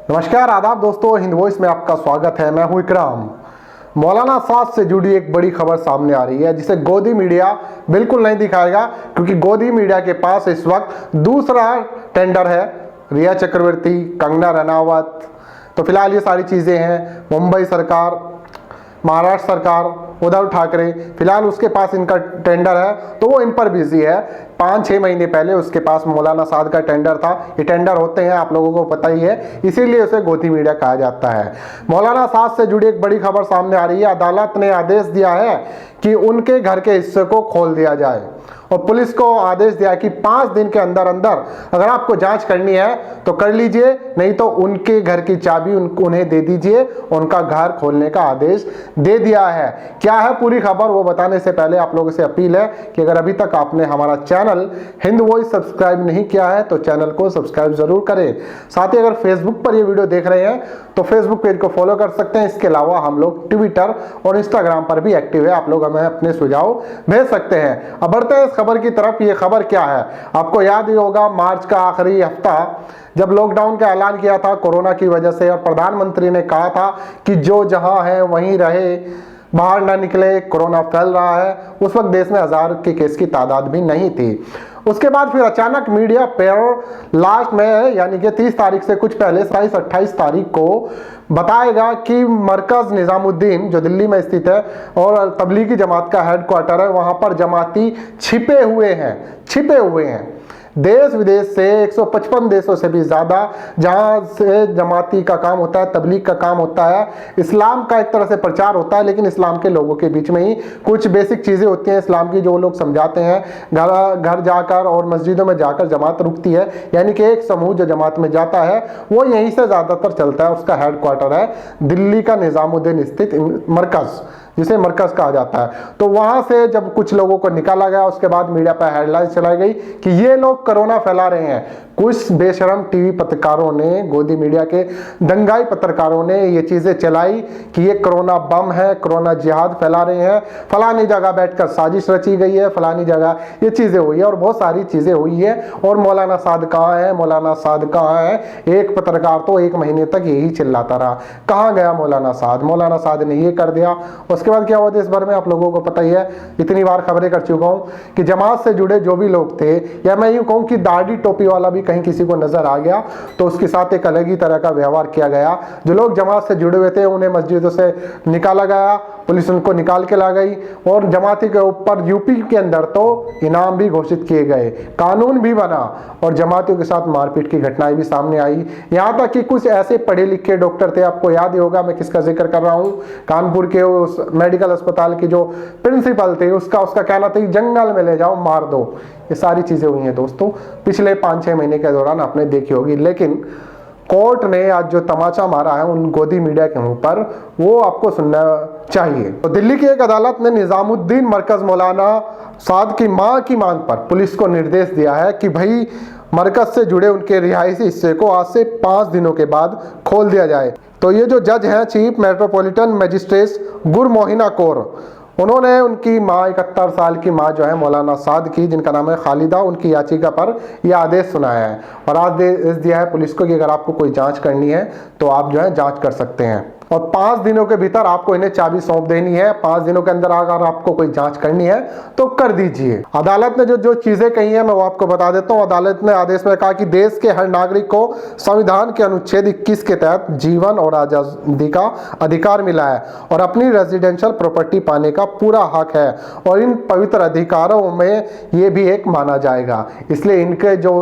नमस्कार आदाब दोस्तों, हिंद वॉइस में आपका स्वागत है। मैं हूं इकराम। मौलाना साद से जुड़ी एक बड़ी खबर सामने आ रही है जिसे गोदी मीडिया बिल्कुल नहीं दिखाएगा, क्योंकि गोदी मीडिया के पास इस वक्त दूसरा टेंडर है। रिया चक्रवर्ती, कंगना रनावत, तो फिलहाल ये सारी चीज़ें हैं। मुंबई सरकार, महाराष्ट्र सरकार, उद्धव ठाकरे, फिलहाल उसके पास इनका टेंडर है तो वो इन पर बिजी है। 5-6 महीने पहले उसके पास मौलाना साद का टेंडर था। ये टेंडर होते हैं, आप लोगों को पता ही है, इसीलिए उसे गोदी मीडिया कहा जाता है। मौलाना साद से जुड़ी एक बड़ी खबर सामने आ रही है। अदालत ने आदेश दिया है कि उनके घर के हिस्से को खोल दिया जाए और पुलिस को आदेश दिया कि 5 दिन के अंदर अंदर अगर आपको जांच करनी है तो कर लीजिए, नहीं तो उनके घर की चाबी उन्हें दे दीजिए। उनका घर खोलने का आदेश दे दिया है। क्या है पूरी खबर, वो बताने से पहले आप लोगों से अपील है कि अगर अभी तक आपने हमारा चैनल हिंद वॉइस सब्सक्राइब नहीं किया है तो चैनल को सब्सक्राइब जरूर करें। साथ ही अगर फेसबुक पर ये वीडियो देख रहे हैं तो फेसबुक पेज को फॉलो कर सकते हैं। इसके अलावा हम लोग ट्विटर और इंस्टाग्राम पर भी एक्टिव है, आप लोग हमें अपने सुझाव भेज सकते हैं। अब बढ़ते हैं इस खबर की तरफ। ये खबर क्या है, आपको याद ही होगा मार्च का आखिरी हफ्ता जब लॉकडाउन का ऐलान किया था कोरोना की वजह से, और प्रधानमंत्री ने कहा था कि जो जहां है वहीं रहे, बाहर ना निकले, कोरोना फैल रहा है। उस वक्त देश में 1000 के केस की तादाद भी नहीं थी। उसके बाद फिर अचानक मीडिया पर लास्ट में यानी कि 30 तारीख से कुछ पहले 27-28 तारीख को बताएगा कि मरकज निजामुद्दीन जो दिल्ली में स्थित है और तबलीगी जमात का हेडक्वार्टर है, वहां पर जमाती छिपे हुए हैं। देश विदेश से 155 देशों से भी ज़्यादा जहाँ से जमाती का काम होता है, तबलीग का काम होता है, इस्लाम का एक तरह से प्रचार होता है, लेकिन इस्लाम के लोगों के बीच में ही कुछ बेसिक चीज़ें होती हैं इस्लाम की जो वो लोग समझाते हैं। घर जाकर और मस्जिदों में जाकर जमात रुकती है, यानी कि एक समूह जो जमात में जाता है वो यहीं से ज़्यादातर चलता है। उसका हेडक्वार्टर है दिल्ली का निजामुद्दीन स्थित मरकज़, जिसे मरकज कहा जाता है। तो वहां से जब कुछ लोगों को निकाला गया, उसके बाद मीडिया पर हेडलाइंस चलाई गई कि ये लोग कोरोना फैला रहे हैं। कुछ बेशरम टीवी पत्रकारों ने, गोदी मीडिया के दंगाई पत्रकारों ने ये चीजें चलाई कि ये कोरोना बम है, कोरोना जिहाद फैला रहे हैं, फलानी जगह बैठकर साजिश रची गई है, फलानी जगह ये चीजें हुई है और बहुत सारी चीजें हुई है। और मौलाना साद कहाँ है, मौलाना साद कहाँ है, एक पत्रकार तो 1 महीने तक यही चिल्लाता रहा, कहाँ गया मौलाना साद, मौलाना साद ने ये कर दिया। उसके बाद क्या हुआ देश भर में, आप लोगों को पता ही है, इतनी बार खबरें कर चुका हूं कि जमात से जुड़े जो भी लोग थे, या मैं यूं कहूं कि दाढ़ी टोपी वाला भी कहीं किसी को नजर आ गया तो उसके साथ एक अलग ही तरह का व्यवहार किया गया। जो लोग जमात से जुड़े हुए थे उन्हें मस्जिदों से निकाला गया, पुलिस उनको निकाल के ला गई और जमाती के ऊपर यूपी के अंदर तो इनाम भी घोषित किए गए, कानून भी बना और जमातियों के साथ मारपीट की घटनाएं भी सामने आई। यहाँ तक कि कुछ ऐसे पढ़े लिखे डॉक्टर थे, आपको याद ही होगा मैं किसका जिक्र कर रहा हूँ, कानपुर के उस मेडिकल अस्पताल की जो प्रिंसिपल थे, उसका कहना था जंगल में ले जाओ मार दो। ये सारी चीजें हुई हैं दोस्तों पिछले 5-6 महीने के दौरान, आपने देखी होगी। लेकिन कोर्ट ने आज जो तमाचा मारा है उन गोदी मीडिया के मुंह पर, वो आपको सुनना चाहिए। तो दिल्ली की एक अदालत ने निजामुद्दीन मरकज मौलाना साद की मां की मांग पर पुलिस को निर्देश दिया है कि भाई मरकज से जुड़े उनके रिहायशी हिस्से को आज से 5 दिनों के बाद खोल दिया जाए। तो ये जो जज हैं, चीफ मेट्रोपॉलिटन मजिस्ट्रेट गुरमोहिना कौर, उन्होंने उनकी माँ 71 साल की माँ जो है मौलाना साद की, जिनका नाम है खालिदा, उनकी याचिका पर यह आदेश सुनाया है और आदेश दिया है पुलिस को कि अगर आपको कोई जांच करनी है तो आप जो है जांच कर सकते हैं और 5 दिनों के भीतर आपको इन्हें चाबी सौंप देनी है। 5 दिनों के अंदर अगर आपको कोई जांच करनी है तो कर दीजिए। अदालत ने जो चीजें कही है मैं वो आपको बता देता हूँ। अदालत ने आदेश में कहा कि देश के हर नागरिक को संविधान के अनुच्छेद 21 के तहत जीवन और आजादी का अधिकार मिला है और अपनी रेजिडेंशियल प्रॉपर्टी पाने का पूरा हक है और इन पवित्र अधिकारों में ये भी एक माना जाएगा, इसलिए इनके जो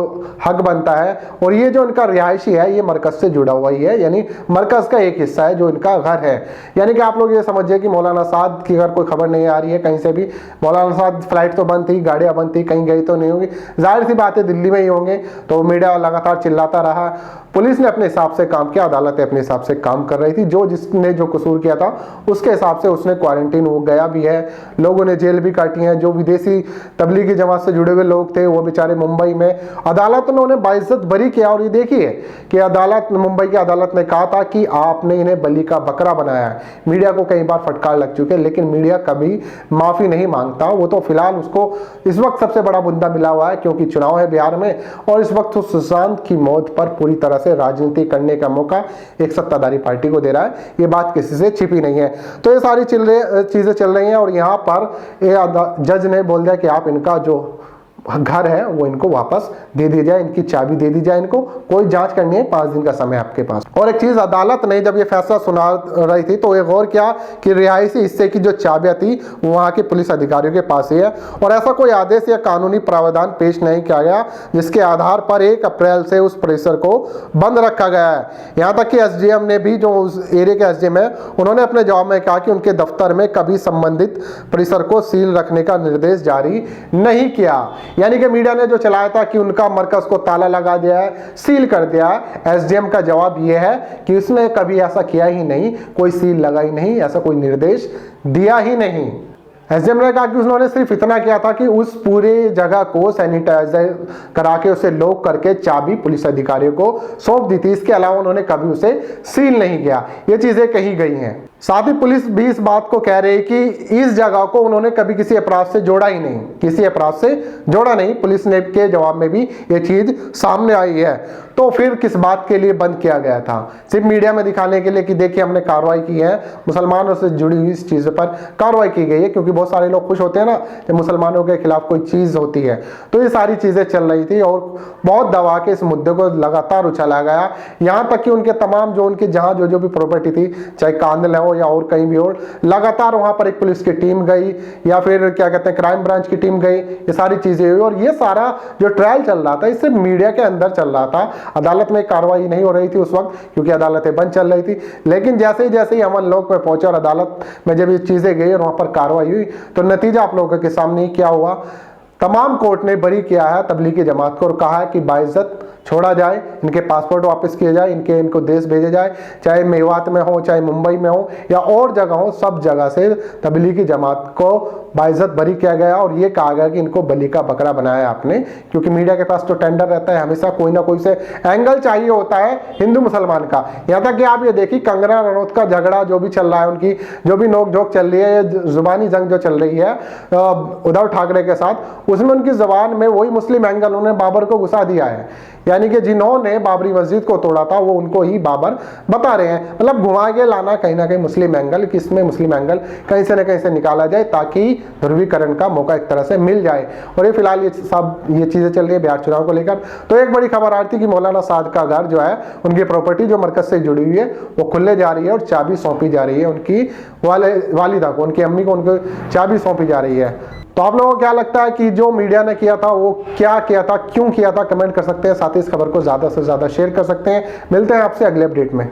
हक बनता है। और ये जो इनका रिहायशी है ये मरकज से जुड़ा हुआ ही है, यानी मरकज का एक हिस्सा है जो इनका घर है। यानी कि आप लोग ये समझिए कि मौलाना साद की अगर कोई खबर नहीं आ रही है कहीं से भी, मौलाना साद फ्लाइट तो बंद थी, गाड़ियां बंद थी, कहीं गई तो नहीं होगी, जाहिर सी बात है दिल्ली में ही होंगे, तो मीडिया लगातार चिल्लाता रहा। पुलिस ने अपने हिसाब से काम किया, अदालत अपने हिसाब से काम कर रही थी, जिसने जो कसूर किया था उसके हिसाब से उसने क्वारंटीन हो गया भी है, लोगों ने जेल भी काटी है। जो विदेशी तबलीगी जमात से जुड़े हुए लोग थे वो बेचारे मुंबई में, अदालत ने उन्हें बाइज्जत बरी किया। और ये देखिए कि अदालत, मुंबई की अदालत ने कहा था कि आपने इन्हें बलि का बकरा बनाया है। मीडिया को कई बार फटकार लग चुके, लेकिन मीडिया कभी माफी नहीं मांगता। वो तो फिलहाल उसको इस वक्त सबसे बड़ा मुद्दा मिला हुआ है क्योंकि चुनाव है बिहार में और इस वक्त सुशांत की मौत पर पूरी तरह से राजनीति करने का मौका एक सत्ताधारी पार्टी को दे रहा है, ये बात किसी से छिपी नहीं है। तो ये सारी चीजें चल रही हैं और यहाँ पर जज ने बोल दिया कि आप इनका जो घर है वो इनको वापस दे दी जाए, इनकी चाबी दे दी जाए, इनको कोई जांच करनी है, 5 दिन का समय आपके पास। और एक चीज, अदालत ने जब ये फैसला सुना रही थी तो एक और क्या कि रिहायशी हिस्से की जो चाबियां थी वो वहां के पुलिस अधिकारियों के पास ही है और ऐसा कोई आदेश या कानूनी प्रावधान पेश नहीं किया गया जिसके आधार पर 1 अप्रैल से उस परिसर को बंद रखा गया है। यहाँ तक कि एसडीएम ने भी, जो उस एरिया के एसडीएम है, उन्होंने अपने जवाब में कहा कि उनके दफ्तर में कभी संबंधित परिसर को सील रखने का निर्देश जारी नहीं किया। यानी कि मीडिया ने जो चलाया था कि उनका मरकज को ताला लगा दिया है, सील कर दिया है, एसडीएम का जवाब यह है कि उसने कभी ऐसा किया ही नहीं, कोई सील लगाई नहीं, ऐसा कोई निर्देश दिया ही नहीं। एसडीएम ने कहा कि उन्होंने सिर्फ इतना किया था कि उस पूरे जगह को सैनिटाइजर करा के उसे लॉक करके चाबी पुलिस अधिकारियों को सौंप दी थी, इसके अलावा उन्होंने कभी उसे सील नहीं किया। ये चीजें कही गई हैं। साथ ही पुलिस भी इस बात को कह रही है कि इस जगह को उन्होंने कभी किसी अपराध से जोड़ा ही नहीं, किसी अपराध से जोड़ा नहीं। पुलिस ने के जवाब में भी ये चीज सामने आई है। तो फिर किस बात के लिए बंद किया गया था? सिर्फ मीडिया में दिखाने के लिए कि देखिए हमने कार्रवाई की है, मुसलमानों से जुड़ी हुई इस चीज पर कार्रवाई की गई है, क्योंकि बहुत सारे लोग खुश होते हैं ना जब मुसलमानों के खिलाफ कोई चीज होती है। तो ये सारी चीजें चल रही थी और बहुत दबा के इस मुद्दे को लगातार उछाला गया, यहाँ तक कि उनके तमाम जो उनके जहाँ जो भी प्रॉपर्टी थी, चाहे कांदल हो या और कहीं भी हो, लगातार वहां पर एक पुलिस की टीम गई या फिर क्या कहते हैं क्राइम ब्रांच की टीम गई, ये सारी चीजें हुई। और ये सारा जो ट्रायल चल रहा था इससे मीडिया के अंदर चल रहा था, अदालत में कार्रवाई नहीं हो रही थी उस वक्त क्योंकि अदालतें बंद चल रही थी। लेकिन जैसे ही अमन लोक में पहुंचे और अदालत में जब ये चीजें गई और वहां पर कार्रवाई हुई तो नतीजा आप लोगों के सामने क्या हुआ। तमाम कोर्ट ने बरी किया है तबलीगी जमात को और कहा है कि बाइज्जत छोड़ा जाए, इनके पासपोर्ट वापस किए जाए, इनको देश भेजे जाए, चाहे मेवात में हो, चाहे मुंबई में हो या और जगह हो, सब जगह से तबलीगी जमात को बाइज्जत बरी किया गया। और ये कहा गया कि इनको बलि का बकरा बनाया आपने, क्योंकि मीडिया के पास तो टेंडर रहता है, हमेशा कोई ना कोई से एंगल चाहिए होता है हिंदू मुसलमान का। यहाँ तक कि आप ये देखिए कंगना रनौत का झगड़ा जो भी चल रहा है, उनकी जो भी नोक-झोंक चल रही है, जुबानी जंग जो चल रही है उद्धव ठाकरे के साथ, उसमें उनकी जबान में वही मुस्लिम एंगल उन्होंने बाबर को घुसा दिया है। यानी कि जिन्होंने बाबरी मस्जिद को तोड़ा था वो उनको ही बाबर बता रहे हैं। मतलब घुमा के लाना कहीं ना कहीं मुस्लिम एंगल, किसमें मुस्लिम एंगल कहीं से न कहीं से निकाला जाए ताकि ध्रुवीकरण का मौका एक तरह से मिल जाए। और ये फिलहाल ये चीजें चल रही है बिहार चुनाव को लेकर। तो एक बड़ी खबर आ रही थी कि मौलाना साद का घर जो है, उनकी प्रॉपर्टी जो मरकज से जुड़ी हुई है वो खुलने जा रही है और चाबी सौंपी जा रही है उनकी वालिदा को, उनकी अम्मी को उनको चाबी सौंपी जा रही है। तो आप लोगों को क्या लगता है कि जो मीडिया ने किया था वो क्या किया था, क्यों किया था, कमेंट कर सकते हैं। साथ ही इस खबर को ज्यादा से ज्यादा शेयर कर सकते हैं। मिलते हैं आपसे अगले अपडेट में।